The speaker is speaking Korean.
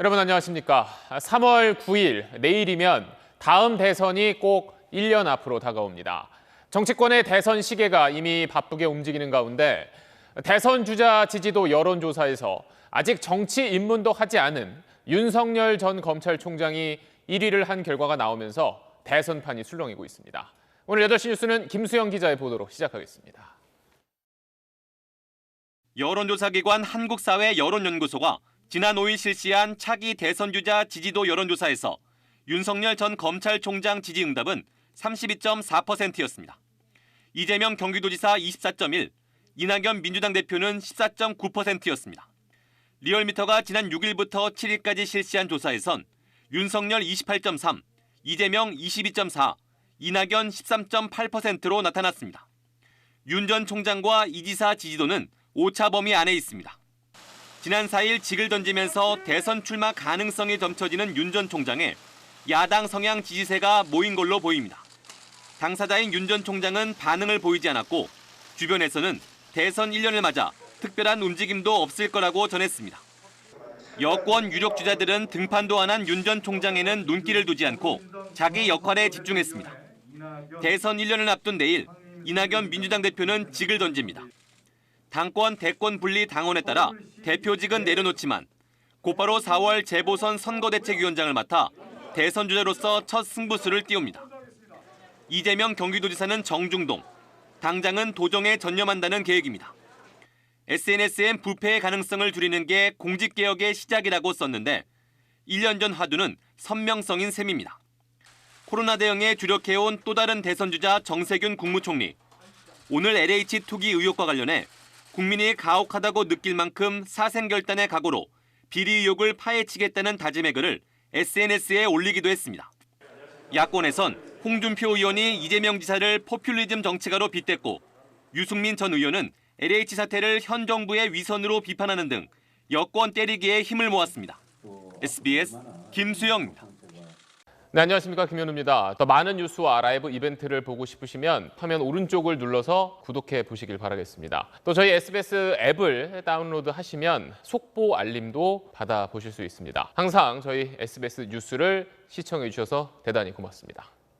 여러분 안녕하십니까. 3월 9일 내일이면 다음 대선이 꼭 1년 앞으로 다가옵니다. 정치권의 대선 시계가 이미 바쁘게 움직이는 가운데 대선 주자 지지도 여론조사에서 아직 정치 입문도 하지 않은 윤석열 전 검찰총장이 1위를 한 결과가 나오면서 대선판이 술렁이고 있습니다. 오늘 8시 뉴스는 김수영 기자의 보도로 시작하겠습니다. 여론조사기관 한국사회여론연구소가 지난 5일 실시한 차기 대선 주자 지지도 여론조사에서 윤석열 전 검찰총장 지지 응답은 32.4%였습니다. 이재명 경기도지사 24.1, 이낙연 민주당 대표는 14.9%였습니다. 리얼미터가 지난 6일부터 7일까지 실시한 조사에선 윤석열 28.3, 이재명 22.4, 이낙연 13.8%로 나타났습니다. 윤 전 총장과 이 지사 지지도는 오차 범위 안에 있습니다. 지난 4일 직을 던지면서 대선 출마 가능성이 점쳐지는 윤 전 총장의 야당 성향 지지세가 모인 걸로 보입니다. 당사자인 윤 전 총장은 반응을 보이지 않았고 주변에서는 대선 1년을 맞아 특별한 움직임도 없을 거라고 전했습니다. 여권 유력 주자들은 등판도 안 한 윤 전 총장에는 눈길을 두지 않고 자기 역할에 집중했습니다. 대선 1년을 앞둔 내일 이낙연 민주당 대표는 직을 던집니다. 당권 대권 분리 당원에 따라 대표직은 내려놓지만 곧바로 4월 재보선 선거대책위원장을 맡아 대선 주자로서 첫 승부수를 띄웁니다. 이재명 경기도지사는 정중동, 당장은 도정에 전념한다는 계획입니다. SNS엔 부패의 가능성을 줄이는 게 공직개혁의 시작이라고 썼는데 1년 전 화두는 선명성인 셈입니다. 코로나 대응에 주력해온 또 다른 대선 주자 정세균 국무총리. 오늘 LH 투기 의혹과 관련해 국민이 가혹하다고 느낄 만큼 사생결단의 각오로 비리 의혹을 파헤치겠다는 다짐의 글을 SNS에 올리기도 했습니다. 야권에선 홍준표 의원이 이재명 지사를 포퓰리즘 정치가로 빗댔고 유승민 전 의원은 LH 사태를 현 정부의 위선으로 비판하는 등 여권 때리기에 힘을 모았습니다. SBS 김수영입니다. 네, 안녕하십니까. 김현우입니다. 더 많은 뉴스와 라이브 이벤트를 보고 싶으시면 화면 오른쪽을 눌러서 구독해 보시길 바라겠습니다. 또 저희 SBS 앱을 다운로드하시면 속보 알림도 받아보실 수 있습니다. 항상 저희 SBS 뉴스를 시청해 주셔서 대단히 고맙습니다.